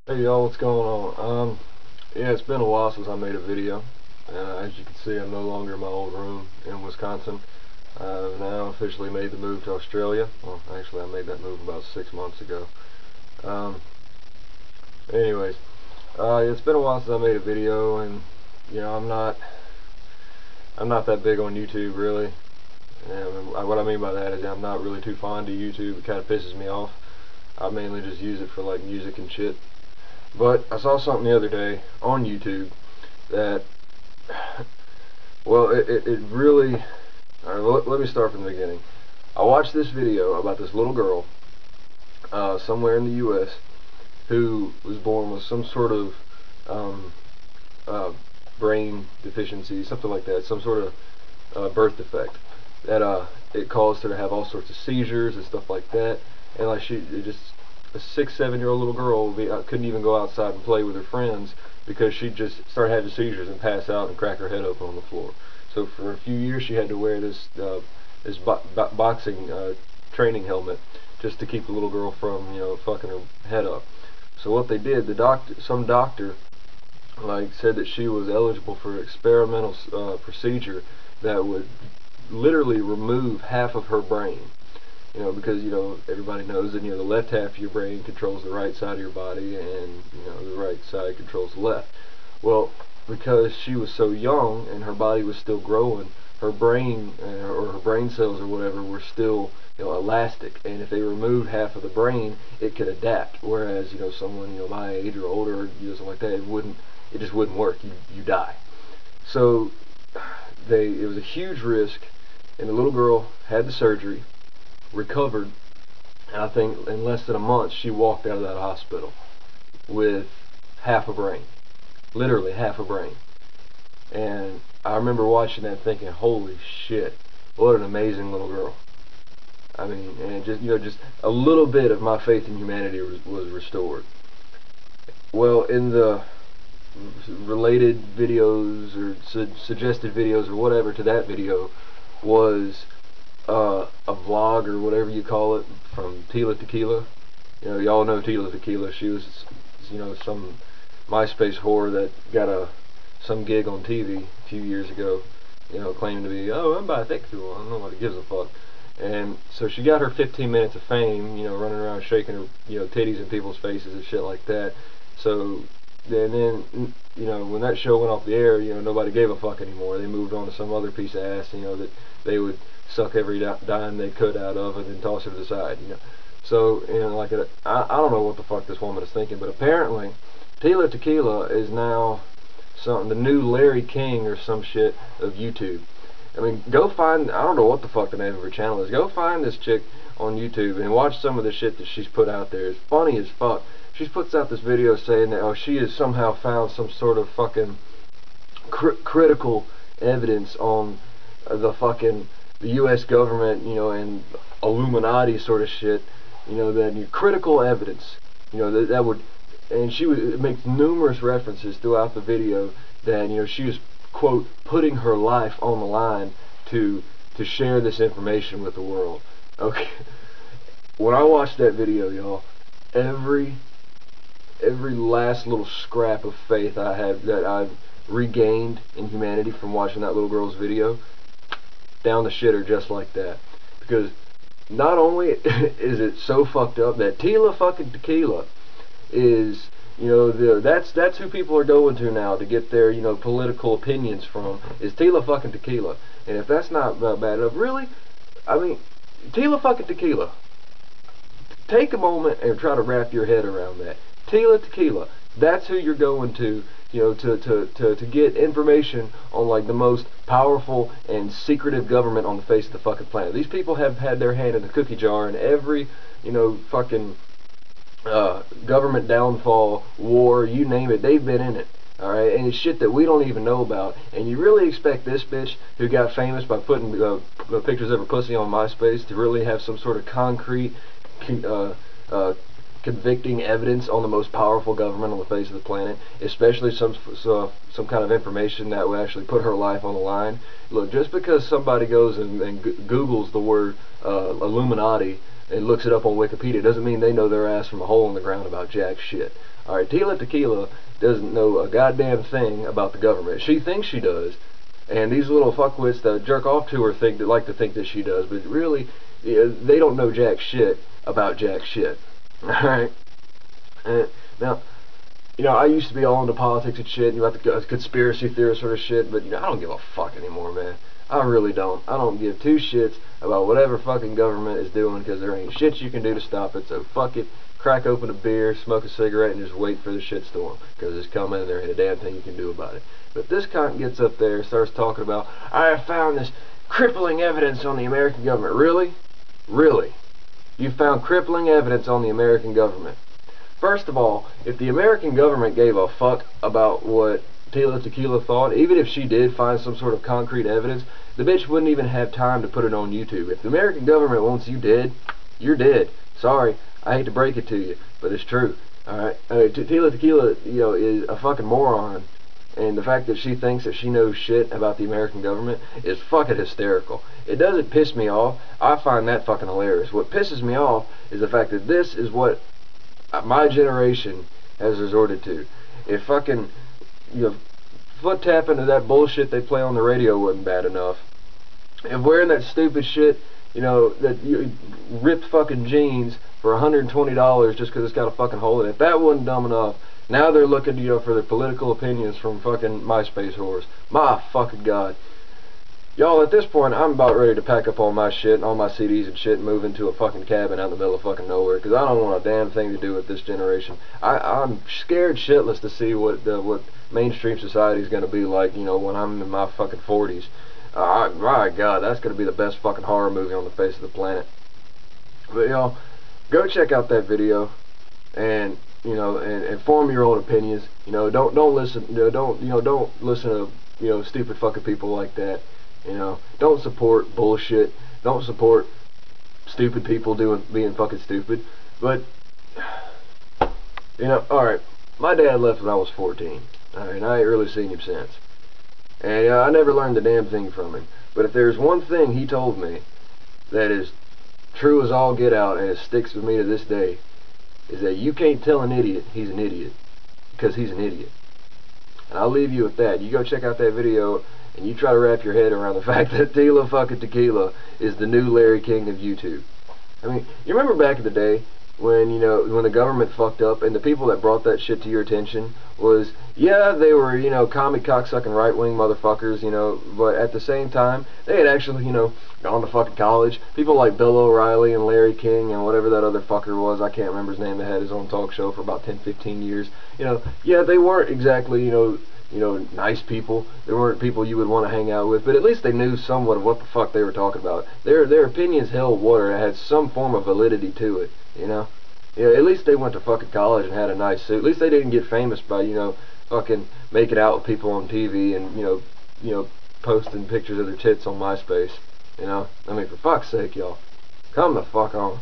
Hey y'all, what's going on? Yeah, it's been a while since I made a video. As you can see, I'm no longer in my old room in Wisconsin. I've now officially made the move to Australia. Well, actually, I made that move about 6 months ago. Um, anyways, it's been a while since I made a video, and I'm not that big on YouTube really. And what I mean by that is I'm not really too fond of YouTube. It kind of pisses me off. I mainly just use it for like music and shit. But I saw something the other day on YouTube that, well, it really, alright, well, let me start from the beginning. I watched this video about this little girl, somewhere in the U.S., who was born with some sort of, um, uh, brain deficiency, something like that, some sort of, birth defect, that, it caused her to have all sorts of seizures and stuff like that, and like a 6, 7 year old little girl couldn't even go outside and play with her friends because she'd just start having seizures and pass out and crack her head open on the floor. So for a few years she had to wear this boxing training helmet just to keep the little girl from fucking her head up. So what they did, some doctor like said that she was eligible for an experimental procedure that would literally remove half of her brain. Because everybody knows that the left half of your brain controls the right side of your body, and the right side controls the left. Well, because she was so young and her body was still growing, her brain or her brain cells or whatever were still elastic, and if they removed half of the brain, it could adapt. Whereas someone my age or older, something like that, it just wouldn't work. You die. So it was a huge risk, and the little girl had the surgery, recovered, and I think in less than a month she walked out of that hospital with half a brain, literally half a brain. And I remember watching that thinking, holy shit, what an amazing little girl. I mean, and just a little bit of my faith in humanity was restored. Well, in the related videos or suggested videos or whatever to that video was a vlog or whatever you call it from Tila Tequila. Y'all know Tila Tequila. She was, some MySpace whore that got some gig on TV a few years ago, claiming to be, oh, I'm bisexual. I don't know what it gives a fuck. And so she got her 15 minutes of fame, running around shaking her, titties in people's faces and shit like that. So, and then, when that show went off the air, nobody gave a fuck anymore. They moved on to some other piece of ass, that they would suck every dime they could out of and then toss it to the side, So, I don't know what the fuck this woman is thinking, but apparently, Tila Tequila is now the new Larry King or some shit of YouTube. I mean, go find, I don't know what the fuck the name of her channel is. Go find this chick on YouTube and watch some of the shit that she's put out there. It's funny as fuck. She puts out this video saying that, she has somehow found some sort of fucking critical evidence on the U.S. government, and Illuminati sort of shit, that critical evidence, that would, and makes numerous references throughout the video that, she was, quote, putting her life on the line to share this information with the world. Okay. When I watched that video, y'all, every last little scrap of faith I had that I've regained in humanity from watching that little girl's video, down the shitter just like that. Because not only is it so fucked up that Tila fucking Tequila is, that's who people are going to now to get their, political opinions from, is Tila fucking Tequila. And if that's not bad enough, really, I mean, Tila fucking Tequila. Take a moment and try to wrap your head around that. Tila Tequila. That's who you're going to, to get information on like the most powerful and secretive government on the face of the fucking planet. These people have had their hand in the cookie jar in every, fucking government downfall, war, you name it, they've been in it. Alright, and it's shit that we don't even know about. And you really expect this bitch who got famous by putting pictures of her pussy on MySpace to really have some sort of concrete convicting evidence on the most powerful government on the face of the planet, especially some kind of information that would actually put her life on the line. Look, just because somebody goes and Googles the word Illuminati and looks it up on Wikipedia doesn't mean they know their ass from a hole in the ground about jack shit. Alright, Tila Tequila doesn't know a goddamn thing about the government. She thinks she does, and these little fuckwits that jerk off to her like to think that she does, but really, they don't know jack shit about jack shit. Alright? Now, I used to be all into politics and shit, about the conspiracy theorist sort of shit, but, I don't give a fuck anymore, man. I really don't. I don't give two shits about whatever fucking government is doing, because there ain't shit you can do to stop it, so fuck it. Crack open a beer, smoke a cigarette, and just wait for the shitstorm, because it's coming and there ain't a damn thing you can do about it. But this cunt gets up there and starts talking about, I have found this crippling evidence on the American government. Really? Really? You found crippling evidence on the American government? First of all, if the American government gave a fuck about what Tila Tequila thought, even if she did find some sort of concrete evidence, the bitch wouldn't even have time to put it on YouTube. If the American government wants you dead, you're dead. Sorry, I hate to break it to you, but it's true. Alright, Tila Tequila, is a fucking moron, and the fact that she thinks that she knows shit about the American government is fucking hysterical. It doesn't piss me off. I find that fucking hilarious. What pisses me off is the fact that this is what my generation has resorted to. If fucking, foot tapping to that bullshit they play on the radio wasn't bad enough, if wearing that stupid shit, that you ripped fucking jeans for $120 just because it's got a fucking hole in it, if that wasn't dumb enough, now they're looking, for their political opinions from fucking MySpace whores. My fucking God. Y'all, at this point, I'm about ready to pack up all my shit and all my CDs and shit and move into a fucking cabin out in the middle of fucking nowhere, because I don't want a damn thing to do with this generation. I'm scared shitless to see what mainstream society is going to be like, when I'm in my fucking 40s. My God, that's going to be the best fucking horror movie on the face of the planet. But, y'all, go check out that video, and and form your own opinions. Don't listen. Don't listen to stupid fucking people like that. Don't support bullshit. Don't support stupid people being fucking stupid. But alright. My dad left when I was 14. Alright, I ain't really seen him since. And I never learned a damn thing from him. But if there's one thing he told me that is true as all get out, and it sticks with me to this day, is that you can't tell an idiot he's an idiot, because he's an idiot. And I'll leave you with that. You go check out that video, and you try to wrap your head around the fact that Tila fucking Tequila is the new Larry King of YouTube. I mean, you remember back in the day when, when the government fucked up, and the people that brought that shit to your attention was, yeah, they were, commie cocksucking right-wing motherfuckers, but at the same time, they had actually, gone to fucking college. People like Bill O'Reilly and Larry King and whatever that other fucker was, I can't remember his name, that had his own talk show for about 10-15 years. Yeah, they weren't exactly, nice people. They weren't people you would want to hang out with, but at least they knew somewhat of what the fuck they were talking about. Their opinions held water and had some form of validity to it, at least they went to fucking college and had a nice suit. At least they didn't get famous by, fucking making out with people on TV and, posting pictures of their tits on MySpace. I mean, for fuck's sake, y'all. Come the fuck on.